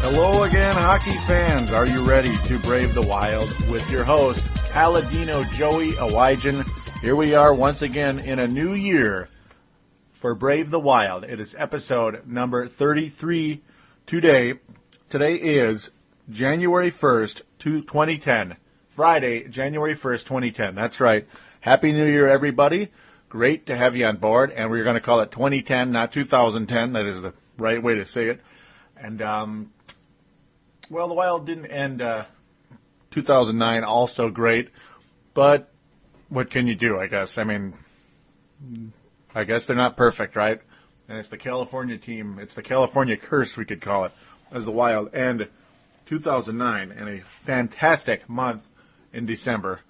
Hello again, hockey fans. Are you ready to brave the wild with your host, Paladino Joey Awajan? Here we are once again in a new year for Brave the Wild. It is episode number 33 today. Today is January 1st, 2010. Friday, January 1st, 2010. That's right. Happy New Year, everybody. Great to have you on board. And we're going to call it 2010, not 2010. That is the right way to say it. And, well, the Wild didn't end 2009 also great, but what can you do, I guess? I mean, I guess they're not perfect, right? And it's the California team. It's the California curse, we could call it, as the Wild end 2009 and a fantastic month in December.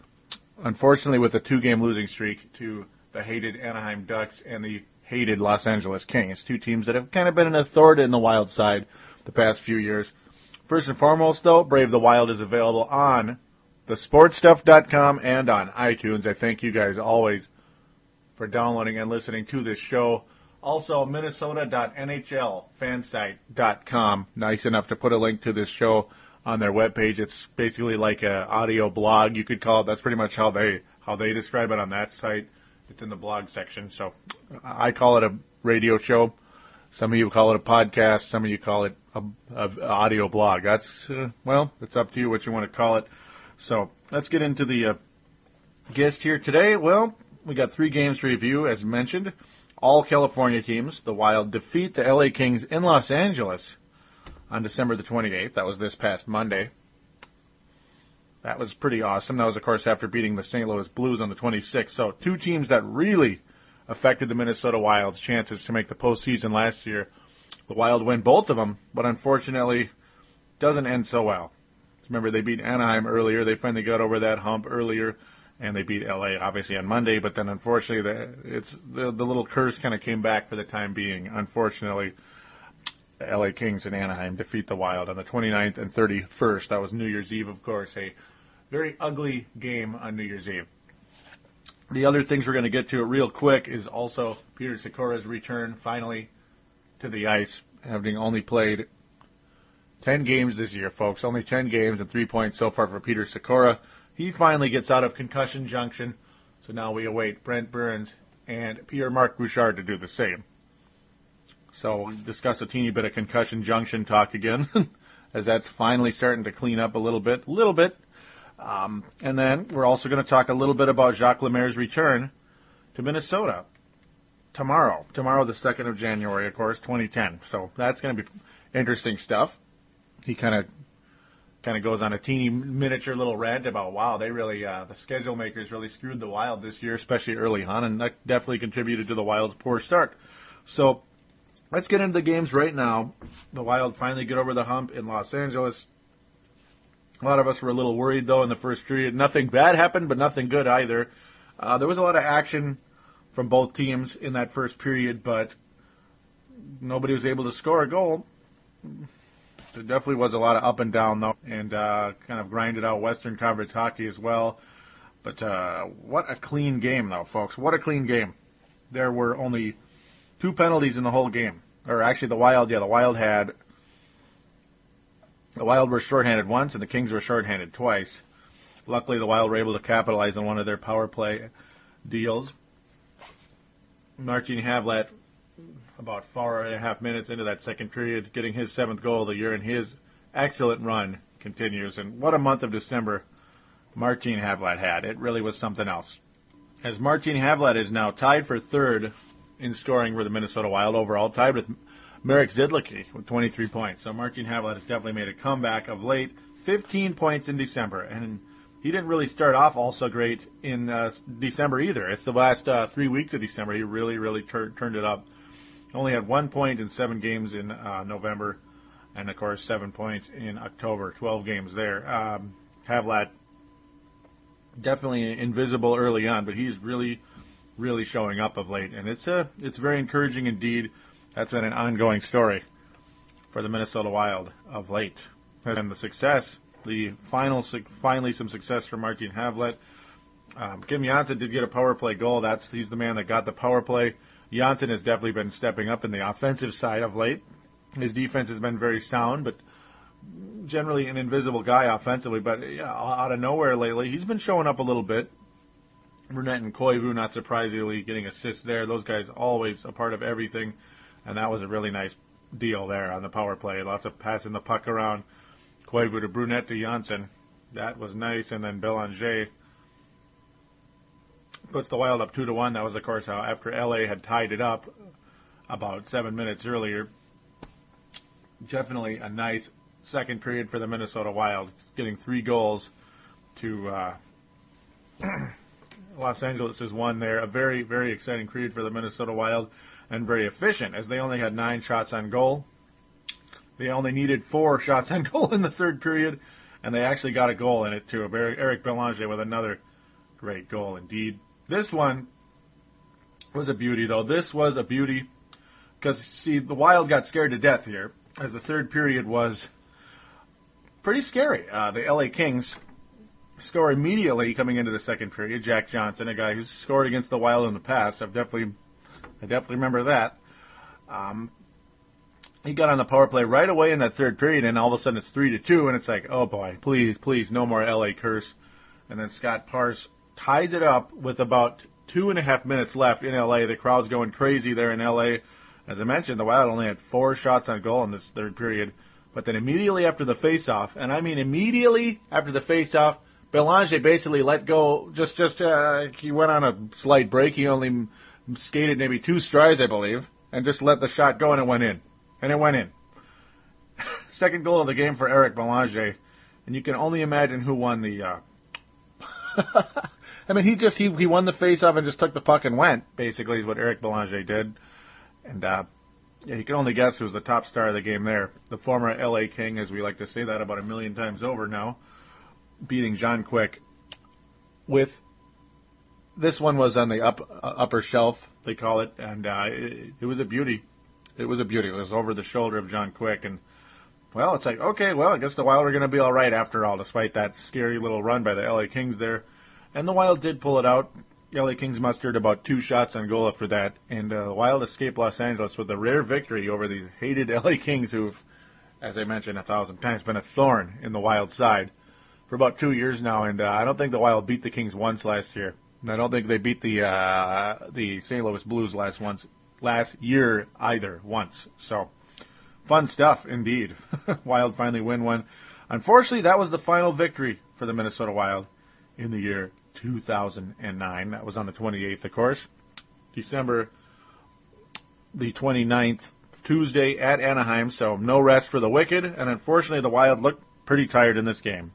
Unfortunately, with a 2-game losing streak to the hated Anaheim Ducks and the hated Los Angeles Kings, two teams that have kind of been an authority in the Wild side the past few years. First and foremost, though, Brave the Wild is available on thesportstuff.com and on iTunes. I thank you guys always for downloading and listening to this show. Also, minnesota.nhlfansite.com. Nice enough to put a link to this show on their webpage. It's basically like an audio blog, you could call it. That's pretty much how they describe it on that site. It's in the blog section. So I call it a radio show. Some of you call it a podcast. Some of you call it a audio blog. That's, well, it's up to you what you want to call it. So let's get into the guest here today. Well, we got 3 games to review, as mentioned. All California teams. The Wild defeat the LA Kings in Los Angeles on December the 28th. That was this past Monday. That was pretty awesome. That was, of course, after beating the St. Louis Blues on the 26th. So 2 teams that really affected the Minnesota Wild's chances to make the postseason last year. The Wild win both of them, but unfortunately doesn't end so well. Remember, they beat Anaheim earlier. They finally got over that hump earlier, and they beat LA, obviously, on Monday. But then, unfortunately, the little curse kind of came back for the time being. Unfortunately, the LA Kings and Anaheim defeat the Wild on the 29th and 31st. That was New Year's Eve, of course, a very ugly game on New Year's Eve. The other things we're going to get to real quick is also Peter Sikora's return finally to the ice, having only played 10 games this year, folks. Only 10 games and 3 points so far for Peter Sikora. He finally gets out of concussion junction, so now we await Brent Burns and Pierre-Marc Bouchard to do the same. So we'll discuss a teeny bit of concussion junction talk again, as that's finally starting to clean up a little bit. And then we're also going to talk a little bit about Jacques Lemaire's return to Minnesota tomorrow the 2nd of January, of course, 2010. So that's going to be interesting stuff. He kind of goes on a teeny miniature little rant about, wow, they really, the schedule makers really screwed the Wild this year, especially early on, and that definitely contributed to the Wild's poor start. So let's get into the games right now. The Wild finally get over the hump in Los Angeles. A lot of us were a little worried, though, in the first period. Nothing bad happened, but nothing good either. There was a lot of action from both teams in that first period, but nobody was able to score a goal. There definitely was a lot of up and down, though, and kind of grinded out Western Conference hockey as well. But what a clean game, though, folks. What a clean game. There were only 2 penalties in the whole game. Or actually, the Wild were shorthanded once, and the Kings were shorthanded twice. Luckily, the Wild were able to capitalize on one of their power play deals. Martin Havlat, about 4.5 minutes into that second period, getting his 7th goal of the year, and his excellent run continues. And what a month of December Martin Havlat had. It really was something else. As Martin Havlat is now tied for 3rd in scoring for the Minnesota Wild overall, tied with Marek Zidlicki with 23 points. So Martin Havlat has definitely made a comeback of late. 15 points in December. And he didn't really start off also great in December either. It's the last 3 weeks of December. He really turned it up. Only had 1 point in 7 games in November. And, of course, 7 points in October. 12 games there. Havlat definitely invisible early on, but he's really showing up of late. And it's very encouraging indeed. That's been an ongoing story for the Minnesota Wild of late. And the success, finally some success for Martin Havlat. Kim Janssen did get a power play goal. He's the man that got the power play. Janssen has definitely been stepping up in the offensive side of late. His defense has been very sound, but generally an invisible guy offensively, but yeah, out of nowhere lately, he's been showing up a little bit. Brunette and Koivu, not surprisingly, getting assists there. Those guys always a part of everything, and that was a really nice deal there on the power play. Lots of passing the puck around. Koivu to Brunette to Janssen. That was nice, and then Belanger puts the Wild up 2-1. That was, of course, how after LA had tied it up about 7 minutes earlier. Definitely a nice second period for the Minnesota Wild, getting 3 goals to Los Angeles has won there. A very, very exciting period for the Minnesota Wild, and very efficient, as they only had 9 shots on goal. They only needed 4 shots on goal in the third period, and they actually got a goal in it, too. Eric Belanger with another great goal indeed. This one was a beauty, though. This was a beauty because, see, the Wild got scared to death here, as the third period was pretty scary. The LA Kings score immediately coming into the second period. Jack Johnson, a guy who's scored against the Wild in the past. I definitely remember that. He got on the power play right away in that third period, and all of a sudden it's 3-2, and it's like, oh boy, please, no more LA curse. And then Scott Parse ties it up with about 2.5 minutes left in LA. The crowd's going crazy there in LA. As I mentioned, the Wild only had 4 shots on goal in this third period. But then immediately after the faceoff, and I mean immediately after the faceoff, Belanger basically let go. He went on a slight break. He only skated maybe 2 strides, I believe, and just let the shot go, and it went in. And it went in. Second goal of the game for Eric Belanger, and you can only imagine who won the. I mean, he won the faceoff and just took the puck and went. Basically, is what Eric Belanger did, and yeah, you can only guess who was the top star of the game there. The former LA King, as we like to say that about 1 million times over now, beating John Quick. With this one was on the upper shelf, they call it, and it was a beauty. It was a beauty. It was over the shoulder of John Quick, and well, it's like, okay, well, I guess the Wild are going to be all right after all, despite that scary little run by the LA Kings there. And the Wild did pull it out. The LA Kings mustered about 2 shots on goal after that, and the Wild escaped Los Angeles with a rare victory over these hated LA Kings who've, as I mentioned 1,000 times, been a thorn in the Wild side for about 2 years now, and I don't think the Wild beat the Kings once last year. And I don't think they beat the St. Louis Blues last year either once. So fun stuff indeed. Wild finally win one. Unfortunately, that was the final victory for the Minnesota Wild in the year 2009. That was on the 28th, of course. December the 29th, Tuesday at Anaheim, so no rest for the wicked. And unfortunately, the Wild looked pretty tired in this game.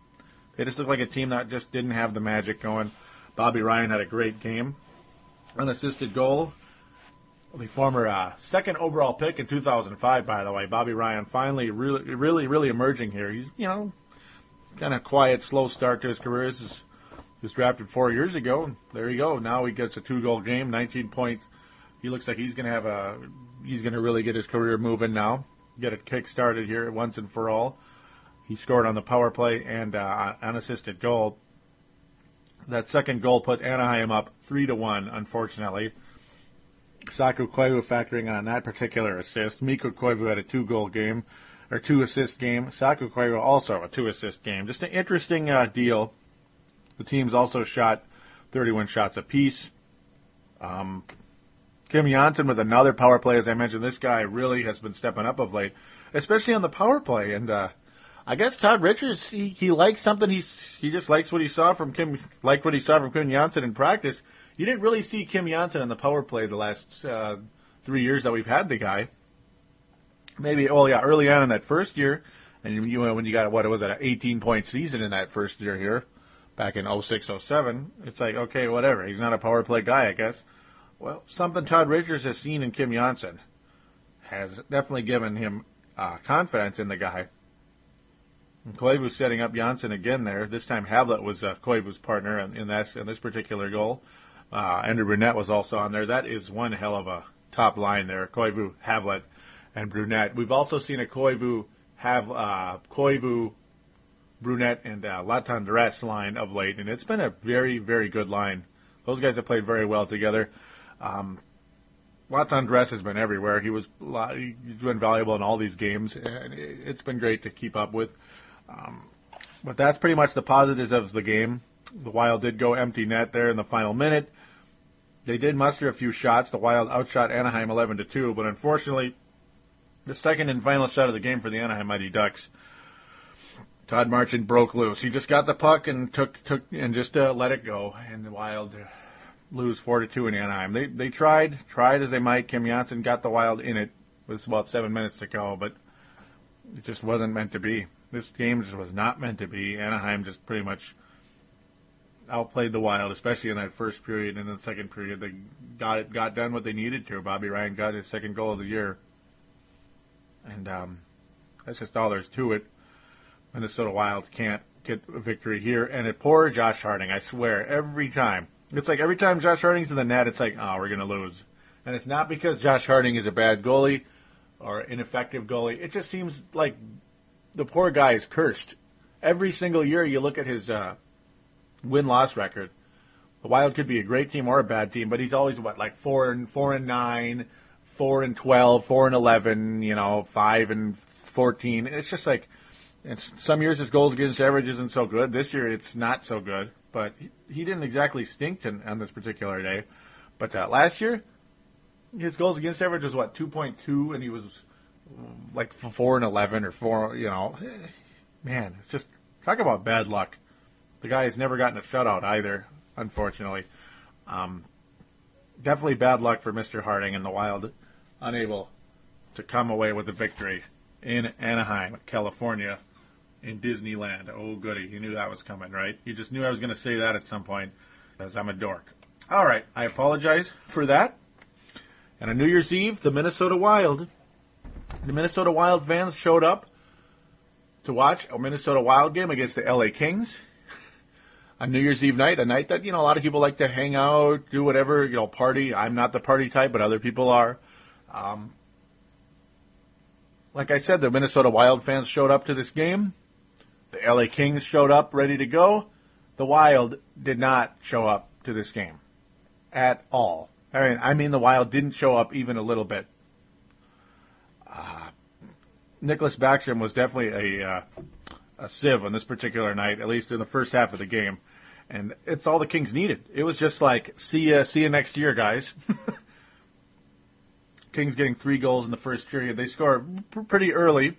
They just looked like a team that just didn't have the magic going. Bobby Ryan had a great game. Unassisted goal. The former second overall pick in 2005, by the way. Bobby Ryan finally really emerging here. He's, kind of quiet, slow start to his career. He was drafted 4 years ago. And there you go. Now he gets a 2-goal game, 19 points. He looks like he's going to really get his career moving now. Get it kick-started here once and for all. He scored on the power play and unassisted goal. That second goal put Anaheim up 3-1, unfortunately. Saku Koivu factoring on that particular assist. Mikko Koivu had a 2-assist game. Saku Koivu also a 2-assist game. Just an interesting deal. The teams also shot 31 shots apiece. Kim Janssen with another power play. As I mentioned, this guy really has been stepping up of late, especially on the power play. And I guess Todd Richards, he likes something. He just likes what he saw from Kim. Liked what he saw from Kim Janssen in practice. You didn't really see Kim Janssen on the power play the last 3 years that we've had the guy. Maybe, early on in that first year, and when you got, what was it, an 18-point season in that first year here, back in 06-07, it's like, okay, whatever. He's not a power play guy, I guess. Well, something Todd Richards has seen in Kim Janssen has definitely given him confidence in the guy. And Koivu setting up Janssen again there. This time Havlat was Koivu's partner in this particular goal. Andrew Brunette was also on there. That is one hell of a top line there. Koivu, Havlat, and Brunette. We've also seen a Koivu, Brunette, and Latendresse line of late, and it's been a very, very good line. Those guys have played very well together. Latendresse has been everywhere. He's been valuable in all these games, and it's been great to keep up with. But that's pretty much the positives of the game. The Wild did go empty net there in the final minute. They did muster a few shots. The Wild outshot Anaheim 11-2, but unfortunately, the second and final shot of the game for the Anaheim Mighty Ducks, Todd Marchand broke loose. He just got the puck and took and just let it go, and the Wild lose 4-2 in Anaheim. They tried as they might. Kim Janssen got the Wild in it with about 7 minutes to go, but it just wasn't meant to be. This game just was not meant to be. Anaheim just pretty much outplayed the Wild, especially in that first period. And in the second period, they got done what they needed to. Bobby Ryan got his second goal of the year, and that's just all there's to it. Minnesota Wild can't get a victory here, and it poor Josh Harding. I swear, every time it's like every time Josh Harding's in the net, it's like, oh, we're gonna lose, and it's not because Josh Harding is a bad goalie or ineffective goalie. It just seems like the poor guy is cursed. Every single year, you look at his win-loss record. The Wild could be a great team or a bad team, but he's always 4-9, 4-12, 4-11, 5-14. It's just like some years his goals against average isn't so good. This year it's not so good, but he didn't exactly stink on this particular day. But last year, his goals against average was 2.2, and he was 4-11 or 4. Man, it's just talk about bad luck. The guy has never gotten a shutout either, unfortunately. Definitely bad luck for Mr. Harding and the Wild, unable to come away with a victory in Anaheim, California, in Disneyland. Oh, goody. You knew that was coming, right? You just knew I was going to say that at some point, because I'm a dork. All right, I apologize for that. And on New Year's Eve, the Minnesota Wild fans showed up to watch a Minnesota Wild game against the LA Kings on New Year's Eve night, a night that, a lot of people like to hang out, do whatever, party. I'm not the party type, but other people are. Like I said, the Minnesota Wild fans showed up to this game. The LA Kings showed up ready to go. The Wild did not show up to this game at all. I mean, the Wild didn't show up even a little bit. Nicholas Backstrom was definitely a sieve on this particular night, at least in the first half of the game. And it's all the Kings needed. It was just like, see ya next year, guys. Kings getting 3 goals in the first period. They score pretty early.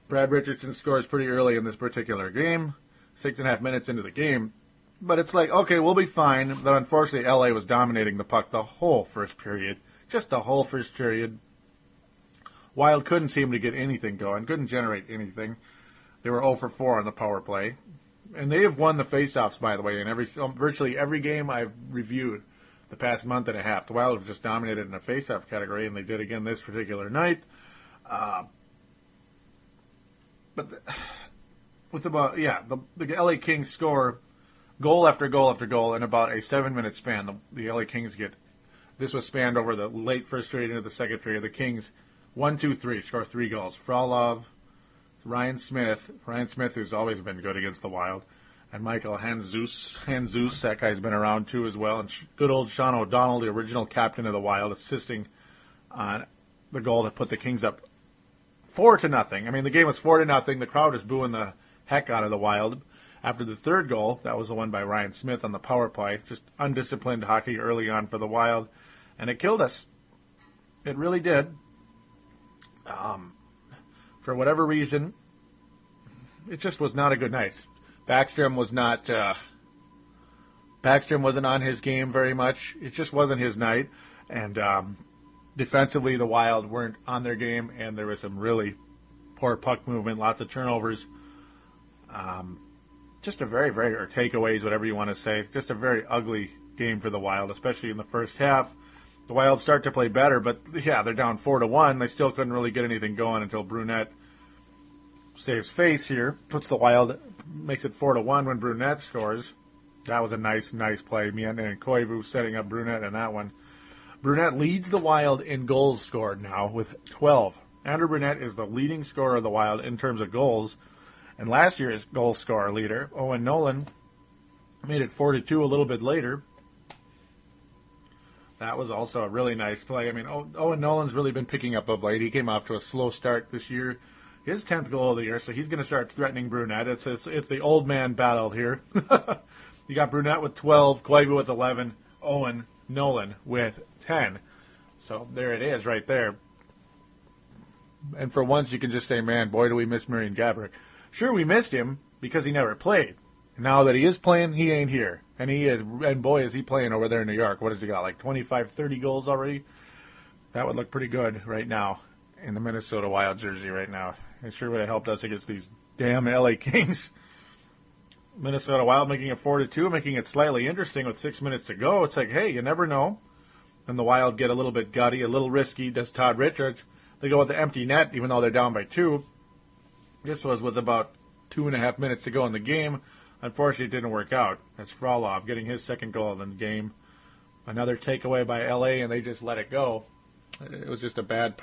Brad Richardson scores pretty early in this particular game, 6.5 minutes into the game. But it's like, okay, we'll be fine. But unfortunately, LA was dominating the puck the whole first period. Just the whole first period. Wild couldn't seem to get anything going, couldn't generate anything. They were 0 for 4 on the power play. And they have won the faceoffs, by the way, in virtually every game I've reviewed the past month and a half. The Wild have just dominated in the faceoff category, and they did again this particular night. The LA Kings score goal after goal after goal in about a 7-minute span. The LA Kings this was spanned over the late first period into the second period. The Kings 1, 2, 3 score 3 goals. Frolov, Ryan Smith, who's always been good against the Wild, and Michael Handzus, that guy's been around too as well, and good old Sean O'Donnell, the original captain of the Wild, assisting on the goal that put the Kings up 4-0. I mean, the game was 4-0. The crowd was booing the heck out of the Wild. After the third goal, that was the one by Ryan Smith on the power play, just undisciplined hockey early on for the Wild, and it killed us. It really did. For whatever reason, it just was not a good night. Backstrom wasn't on his game very much. It just wasn't his night. And defensively, the Wild weren't on their game, and there was some really poor puck movement, lots of turnovers. Just a very, very, or takeaways, whatever you want to say, just a very ugly game for the Wild, especially in the first half. The Wild start to play better, but yeah, they're down 4-1. They still couldn't really get anything going until Brunette saves face here. Makes it 4-1 when Brunette scores. That was a nice play. Mietna and Koivu setting up Brunette in that one. Brunette leads the Wild in goals scored now with 12. Andrew Brunette is the leading scorer of the Wild in terms of goals. And last year's goal scorer leader, Owen Nolan, made it 4-2 a little bit later. That was also a really nice play. I mean, Owen Nolan's really been picking up of late. He came off to a slow start this year. his 10th goal of the year, so he's going to start threatening Brunette. It's the old man battle here. You got Brunette with 12, Koivu with 11, Owen, Nolan with 10. So there it is right there. And for once, you can just say, man, boy, do we miss Marian Gaborik. Sure, we missed him because he never played. Now that he is playing, he ain't here. And boy, is he playing over there in New York. What has he got, like 25, 30 goals already? That would look pretty good right now in the Minnesota Wild jersey right now. It sure would have helped us against these damn LA Kings. Minnesota Wild making it 4-2, making it slightly interesting with 6 minutes to go. It's like, hey, you never know. And the Wild get a little bit gutty, a little risky. Does Todd Richards. They go with the empty net, even though they're down by 2. This was with about 2.5 minutes to go in the game. Unfortunately, it didn't work out. That's Frolov getting his second goal in the game. Another takeaway by LA, and they just let it go. It was just a bad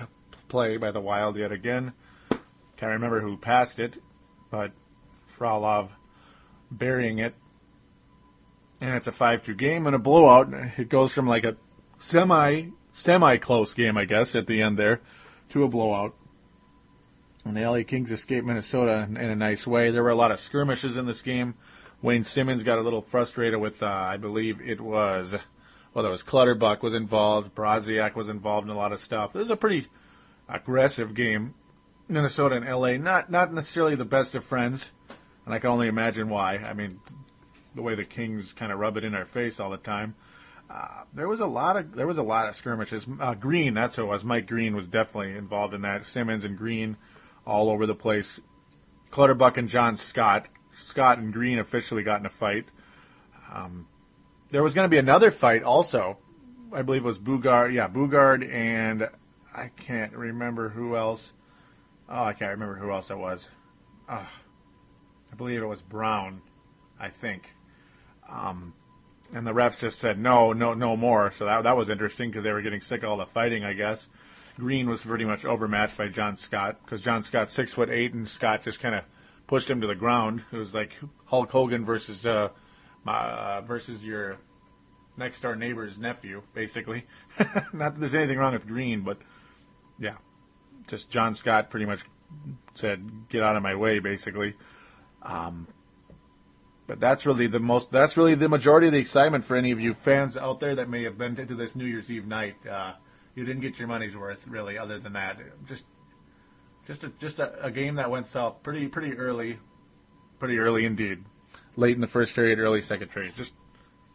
play by the Wild yet again. Can't remember who passed it, but Frolov burying it. And it's a 5-2 game and a blowout. It goes from like a semi-close game, I guess, at the end there, to a blowout. And the LA Kings escaped Minnesota in a nice way. There were a lot of skirmishes in this game. Wayne Simmons got a little frustrated with, I believe it was, there was Clutterbuck was involved. Brodziak was involved in a lot of stuff. It was a pretty aggressive game. Minnesota and LA, not necessarily the best of friends. And I can only imagine why. I mean, the way the Kings kind of rub it in our face all the time. There was a lot of skirmishes. Green, that's who it was. Mike Green was definitely involved in that. Simmons and Green all over the place. Clutterbuck and John Scott. Scott and Green officially got in a fight. There was going to be another fight also. I believe it was Bugard. Yeah, Bugard and I can't remember who else. Oh, I can't remember who else it was. I believe it was Brown, I think. And the refs just said, no more. So that was interesting because they were getting sick of all the fighting, I guess. Green was pretty much overmatched by John Scott because John Scott's 6'8", and Scott just kind of pushed him to the ground. It was like Hulk Hogan versus your next door neighbor's nephew, basically. Not that there's anything wrong with Green, but yeah, just John Scott pretty much said, "Get out of my way," basically. But that's really the majority of the excitement for any of you fans out there that may have been into this New Year's Eve night. You didn't get your money's worth, really, other than that. Just a game that went south pretty early indeed. Late in the first period, early second period. Just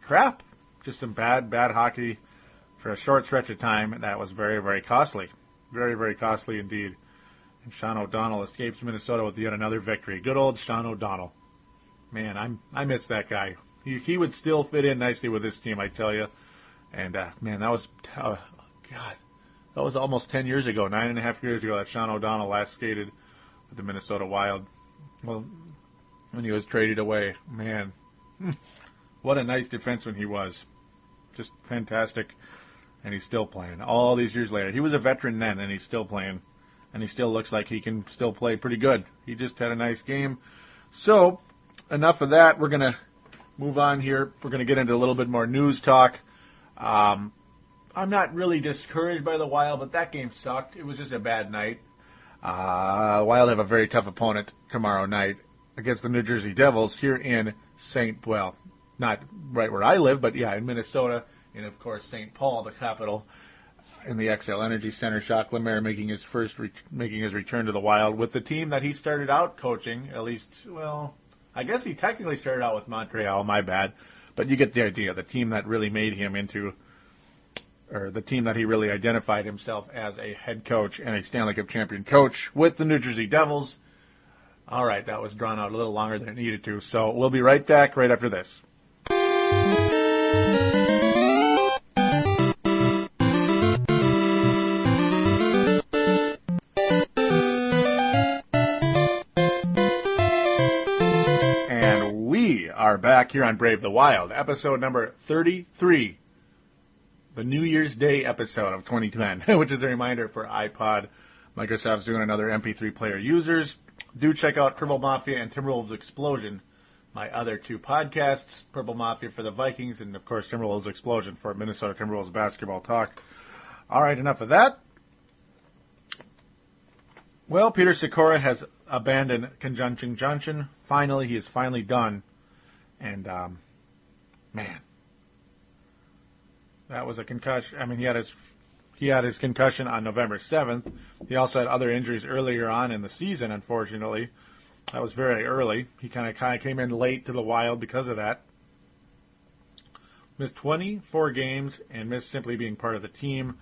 crap. Just some bad hockey for a short stretch of time. That was very, very costly. Very, very costly indeed. And Sean O'Donnell escapes Minnesota with yet another victory. Good old Sean O'Donnell. Man, I miss that guy. He would still fit in nicely with this team, I tell you. And, man, that was, God, that was almost 10 years ago, 9.5 years ago that Sean O'Donnell last skated with the Minnesota Wild. Well, when he was traded away, man, what a nice defenseman he was. Just fantastic. And he's still playing all these years later. He was a veteran then, and he's still playing. And he still looks like he can still play pretty good. He just had a nice game. So, enough of that. We're going to move on here. We're going to get into a little bit more news talk. I'm not really discouraged by the Wild, but that game sucked. It was just a bad night. The Wild have a very tough opponent tomorrow night against the New Jersey Devils here in not right where I live, but yeah, in Minnesota, and of course St. Paul, the capital, in the XL Energy Center. Jacques Lemaire making his return to the Wild with the team that he started out coaching. At least, well, I guess he technically started out with Montreal. My bad, but you get the idea. The team that really made him into, or the team that he really identified himself as a head coach and a Stanley Cup champion coach with the New Jersey Devils. All right, that was drawn out a little longer than it needed to. So we'll be right back right after this. And we are back here on Brave the Wild, episode number 33. The New Year's Day episode of 2010, which is a reminder for iPod. Microsoft's doing another MP3 player users. Do check out Purple Mafia and Timberwolves Explosion, my other two podcasts. Purple Mafia for the Vikings and, of course, Timberwolves Explosion for Minnesota Timberwolves basketball talk. All right, enough of that. Well, Peter Sikora has abandoned Conjunction Junction. Finally, he is finally done. And, man, that was a concussion. I mean, he had his concussion on November 7th. He also had other injuries earlier on in the season, unfortunately. That was very early. He kind of came in late to the Wild because of that. Missed 24 games and missed simply being part of the team.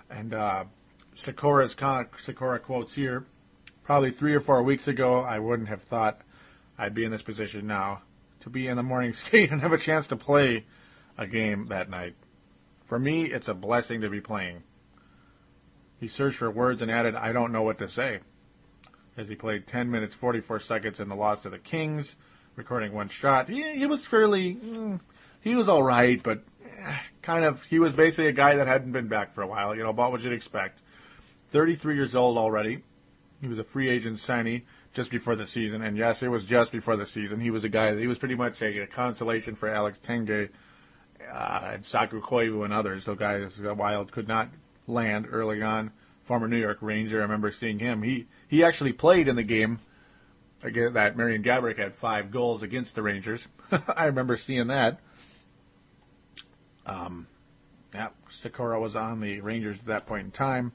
And Sikora quotes here, probably 3 or 4 weeks ago, I wouldn't have thought I'd be in this position now, to be in the morning skate and have a chance to play a game that night. For me, it's a blessing to be playing. He searched for words and added, I don't know what to say, as he played 10 minutes, 44 seconds in the loss to the Kings, recording one shot. He was he was all right, but he was basically a guy that hadn't been back for a while, about what you'd expect. 33 years old already. He was a free agent signee just before the season, and yes, it was just before the season. He was he was pretty much a consolation for Alex Tenge and Saku Koivu and others, the guys the Wild could not land early on. Former New York Ranger, I remember seeing him. He actually played in the game again that Marian Gaborik had 5 goals against the Rangers. I remember seeing that. Sikora was on the Rangers at that point in time.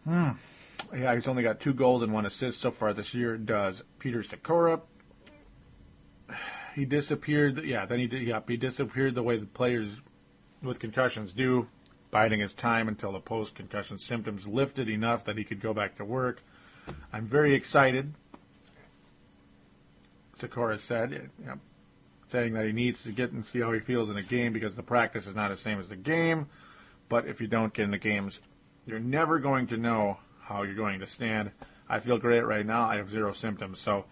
Yeah, he's only got 2 goals and 1 assist so far this year. Does Peter Sikora? He disappeared. Yeah, then he did. Yeah, he disappeared the way the players with concussions do, biding his time until the post-concussion symptoms lifted enough that he could go back to work. I'm very excited, Sikora said, saying that he needs to get and see how he feels in a game because the practice is not the same as the game. But if you don't get in the games, you're never going to know how you're going to stand. I feel great right now. I have 0 symptoms. So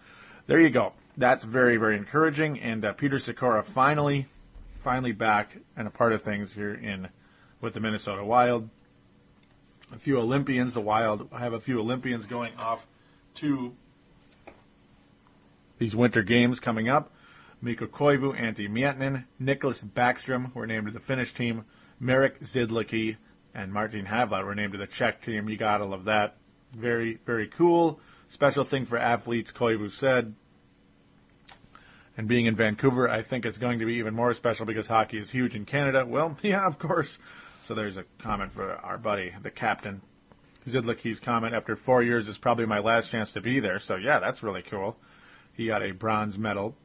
there you go. That's very, very encouraging. And Peter Sikora finally back and a part of things here with the Minnesota Wild. A few Olympians. The Wild have a few Olympians going off to these winter games coming up. Mikko Koivu, Antti Miettinen, Nicholas Backstrom were named to the Finnish team. Marek Zidlicki and Martin Havlat were named to the Czech team. You gotta love that. Very, very cool. Special thing for athletes, Koivu said. And being in Vancouver, I think it's going to be even more special because hockey is huge in Canada. Well, yeah, of course. So there's a comment for our buddy, the captain. Zidlicki's comment, after 4 years, is probably my last chance to be there. So, yeah, that's really cool. He got a bronze medal.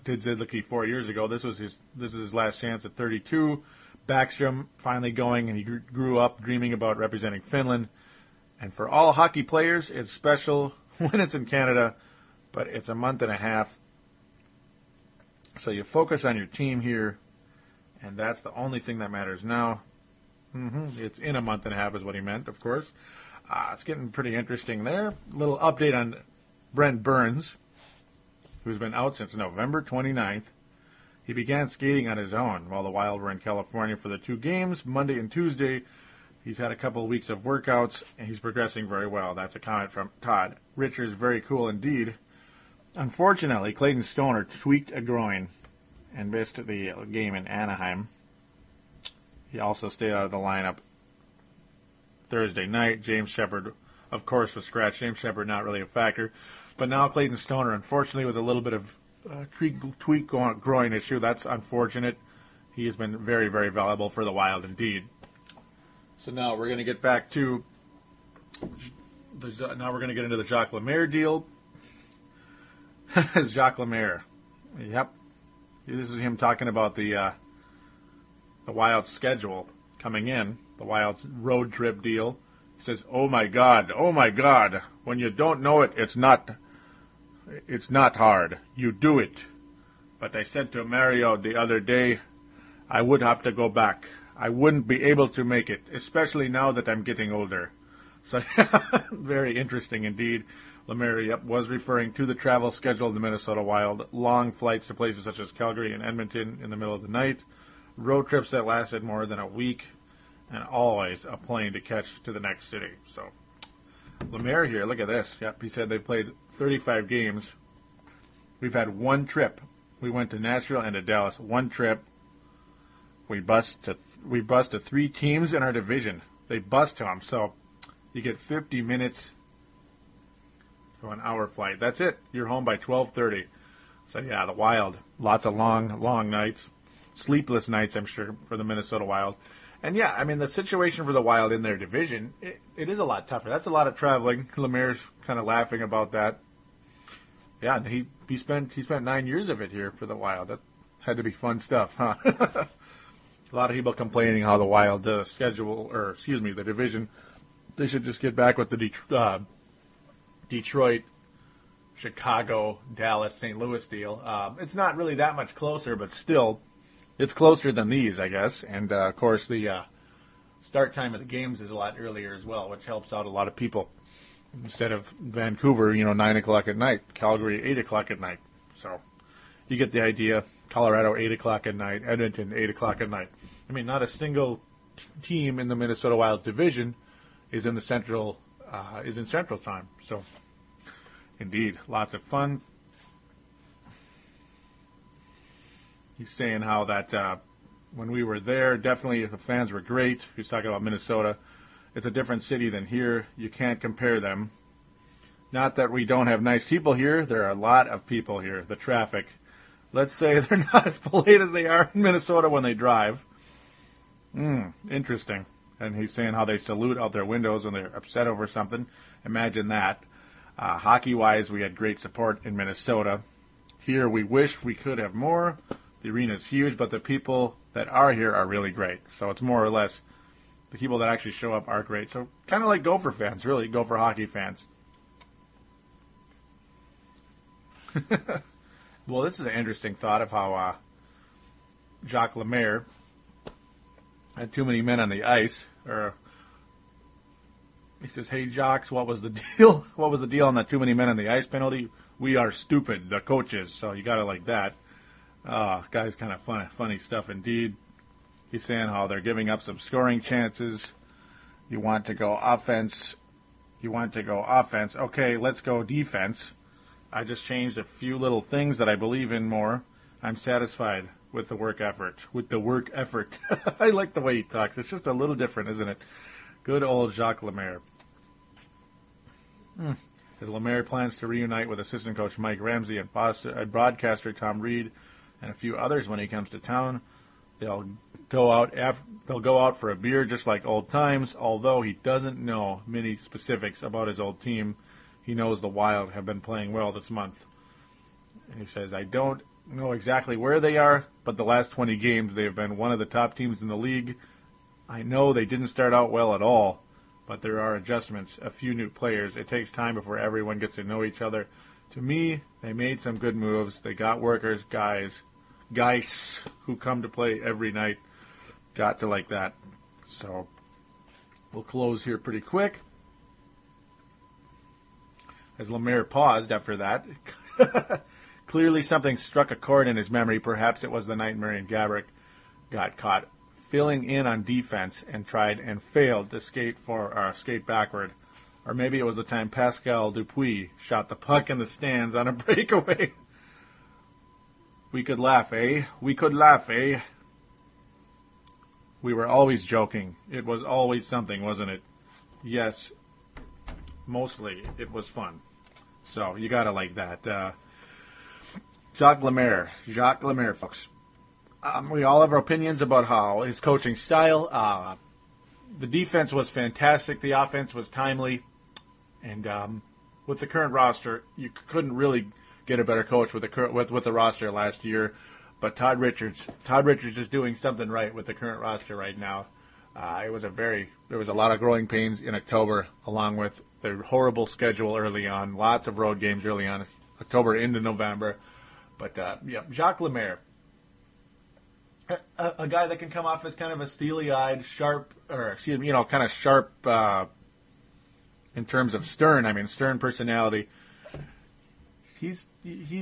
Did Zidlicki 4 years ago. This is his last chance at 32. Backstrom finally going, and he grew up dreaming about representing Finland. And for all hockey players, it's special when it's in Canada, but it's a month and a half. So you focus on your team here, and that's the only thing that matters now. It's in a month and a half is what he meant, of course. It's getting pretty interesting there. A little update on Brent Burns, who's been out since November 29th. He began skating on his own while the Wild were in California for the 2 games, Monday and Tuesday. He's had a couple of weeks of workouts, and he's progressing very well. That's a comment from Todd Richards. Very cool indeed. Unfortunately, Clayton Stoner tweaked a groin and missed the game in Anaheim. He also stayed out of the lineup Thursday night. James Shepard, of course, was scratched. James Shepard not really a factor. But now Clayton Stoner, unfortunately, with a little bit of tweak groin issue. That's unfortunate. He has been very, very valuable for the Wild indeed. So now we're going to get back to now we're going to get into the Jacques Lemaire deal. Jacques Lemaire. Yep. This is him talking about the Wild's schedule coming in, the Wild's road trip deal. He says, oh my God, when you don't know it, it's not hard. You do it. But I said to Mario the other day, I would have to go back. I wouldn't be able to make it, especially now that I'm getting older. So, very interesting indeed. Lemaire was referring to the travel schedule of the Minnesota Wild. Long flights to places such as Calgary and Edmonton in the middle of the night. Road trips that lasted more than a week. And always a plane to catch to the next city. So, Lemaire here, look at this. Yep, he said they've played 35 games. We've had one trip. We went to Nashville and to Dallas. One trip. We bust to 3 teams in our division. They bust to them. So, you get 50 minutes So an hour flight. That's it. You're home by 12:30. So yeah, the Wild. Lots of long nights. Sleepless nights, I'm sure, for the Minnesota Wild. And yeah, I mean, the situation for the Wild in their division, it is a lot tougher. That's a lot of traveling. Lemaire's kind of laughing about that. Yeah, and he spent 9 years of it here for the Wild. That had to be fun stuff, huh? A lot of people complaining how the Wild the division, they should just get back with the Detroit, Chicago, Dallas, St. Louis deal. It's not really that much closer, but still, it's closer than these, I guess. And, of course, the start time of the games is a lot earlier as well, which helps out a lot of people. Instead of Vancouver, 9 o'clock at night. Calgary, 8 o'clock at night. So you get the idea. Colorado, 8 o'clock at night. Edmonton, 8 o'clock at night. I mean, not a single team in the Minnesota Wild's division is in Central Time. So, indeed, lots of fun. He's saying how that when we were there, definitely the fans were great. He's talking about Minnesota. It's a different city than here. You can't compare them. Not that we don't have nice people here. There are a lot of people here. The traffic. Let's say they're not as polite as they are in Minnesota when they drive. Interesting. And he's saying how they salute out their windows when they're upset over something. Imagine that. Hockey-wise, we had great support in Minnesota. Here, we wish we could have more. The arena's huge, but the people that are here are really great. So it's more or less the people that actually show up are great. So kind of like Gopher fans, really. Gopher hockey fans. Well, this is an interesting thought of how Jacques Lemaire had too many men on the ice. He says, "Hey, Jacques, what was the deal? What was the deal on that too many men on the ice penalty? We are stupid, the coaches." So you got to like that. Guy's kind of funny stuff indeed. He's saying how they're giving up some scoring chances. You want to go offense. Okay, let's go defense. I just changed a few little things that I believe in more. I'm satisfied with the work effort. I like the way he talks. It's just a little different, isn't it? Good old Jacques Lemaire. As Lemaire plans to reunite with assistant coach Mike Ramsey and broadcaster Tom Reed and a few others when he comes to town. They'll go out for a beer just like old times, although he doesn't know many specifics about his old team. He knows the Wild have been playing well this month. And he says, "I don't know exactly where they are, but the last 20 games they have been one of the top teams in the league. I know they didn't start out well at all, but there are adjustments, a few new players. It takes time before everyone gets to know each other. To me, they made some good moves. They got workers, guys who come to play every night. Got to like that." So we'll close here pretty quick. As Lemaire paused after that, clearly something struck a chord in his memory. Perhaps it was the night Marian Gaborik got caught filling in on defense and tried and failed to skate backward. Or maybe it was the time Pascal Dupuis shot the puck in the stands on a breakaway. We could laugh, eh? We were always joking. It was always something, wasn't it? Yes, mostly it was fun. So you gotta like that. Jacques Lemaire, folks. We all have our opinions about how his coaching style. The defense was fantastic. The offense was timely. And with the current roster, you couldn't really get a better coach with the roster last year. But Todd Richards is doing something right with the current roster right now. There was a lot of growing pains in October, along with the horrible schedule early on. Lots of road games early on, October into November. But Jacques Lemaire, a guy that can come off as kind of a steely-eyed, sharp in terms of stern personality. He's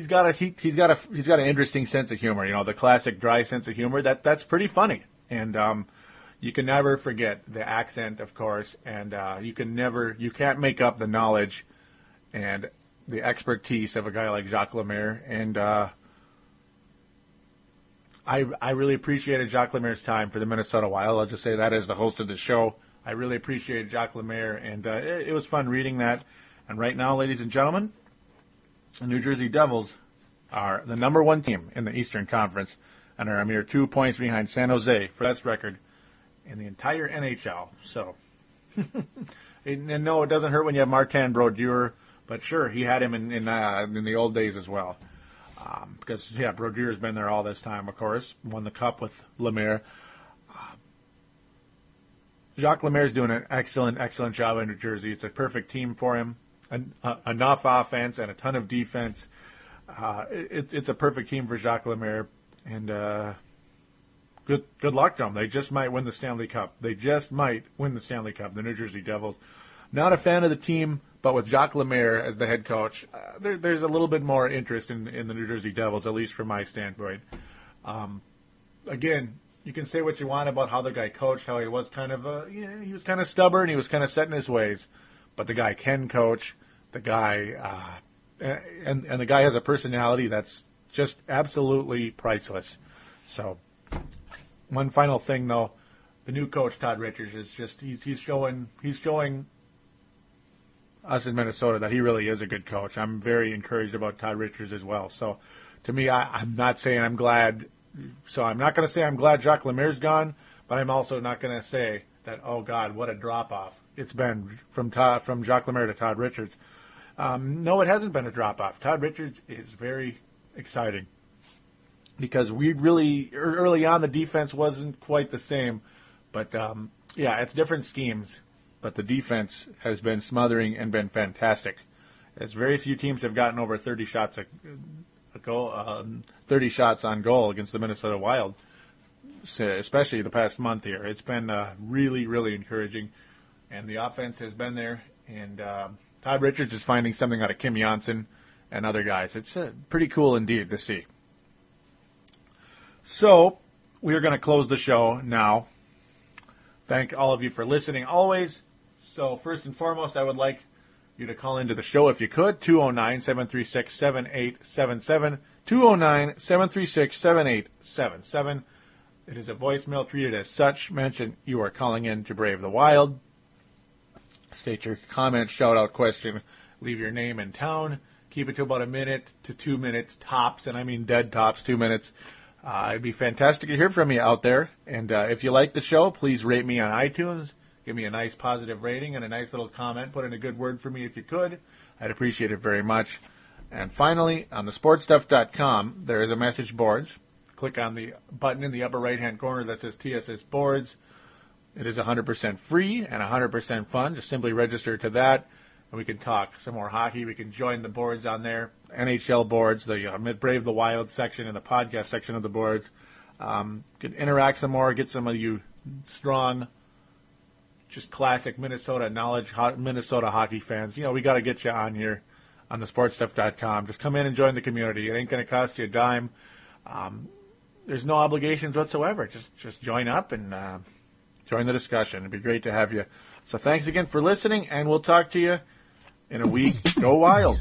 got an interesting sense of humor. The classic dry sense of humor. That's pretty funny, and you can never forget the accent, of course, and you can't make up the knowledge and the expertise of a guy like Jacques Lemaire. And I really appreciated Jacques Lemaire's time for the Minnesota Wild. I'll just say that as the host of the show. I really appreciated Jacques Lemaire, and it was fun reading that. And right now, ladies and gentlemen, the New Jersey Devils are the number one team in the Eastern Conference and are a mere 2 points behind San Jose for best record in the entire NHL. So, and no, it doesn't hurt when you have Martin Brodeur, but sure, he had him in the old days as well. Because, Brodeur's been there all this time, of course. Won the Cup with Lemaire. Jacques Lemaire's doing an excellent job in New Jersey. It's a perfect team for him. Enough offense and a ton of defense. It's a perfect team for Jacques Lemaire. And good luck to them. They just might win the Stanley Cup. The New Jersey Devils. Not a fan of the team, but with Jacques Lemaire as the head coach, there's a little bit more interest in the New Jersey Devils, at least from my standpoint. Again, you can say what you want about how the guy coached, how he was kind of he was kind of stubborn, he was kind of set in his ways, but the guy can coach. The guy and the guy has a personality that's just absolutely priceless. So, one final thing though, the new coach Todd Richards is just he's showing us in Minnesota that he really is a good coach. I'm very encouraged about Todd Richards as well. So, to me, I'm not saying I'm glad. So I'm not going to say I'm glad Jacques Lemaire's gone, but I'm also not going to say that, oh God, what a drop off it's been from Jacques Lemaire to Todd Richards. No, it hasn't been a drop off. Todd Richards is very exciting because we really early on the defense wasn't quite the same, but it's different schemes. But the defense has been smothering and been fantastic. As very few teams have gotten over 30 shots 30 shots on goal against the Minnesota Wild, especially the past month here. It's been really, really encouraging, and the offense has been there. And Todd Richards is finding something out of Kim Janssen and other guys. It's pretty cool indeed to see. So we are going to close the show now. Thank all of you for listening always. So first and foremost, I would like you to call into the show if you could, 209-736-7877, 209-736-7877. It is a voicemail treated as such. Mention you are calling in to Brave the Wild. State your comment, shout-out, question, leave your name and town. Keep it to about a minute to 2 minutes tops, and I mean dead tops, 2 minutes. It'd be fantastic to hear from you out there. And if you like the show, please rate me on iTunes. Give me a nice positive rating and a nice little comment. Put in a good word for me if you could. I'd appreciate it very much. And finally, on the sportstuff.com, there is a message boards. Click on the button in the upper right-hand corner that says TSS Boards. It is 100% free and 100% fun. Just simply register to that, and we can talk some more hockey. We can join the boards on there. NHL boards, the Brave the Wild section, and the podcast section of the boards. Can interact some more, get some of you strong, just classic Minnesota knowledge, Minnesota hockey fans. We got to get you on here on the sportstuff.com. Just come in and join the community. It ain't going to cost you a dime. There's no obligations whatsoever. Just join up and join the discussion. It'd be great to have you. So thanks again for listening, and we'll talk to you in a week. Go Wild.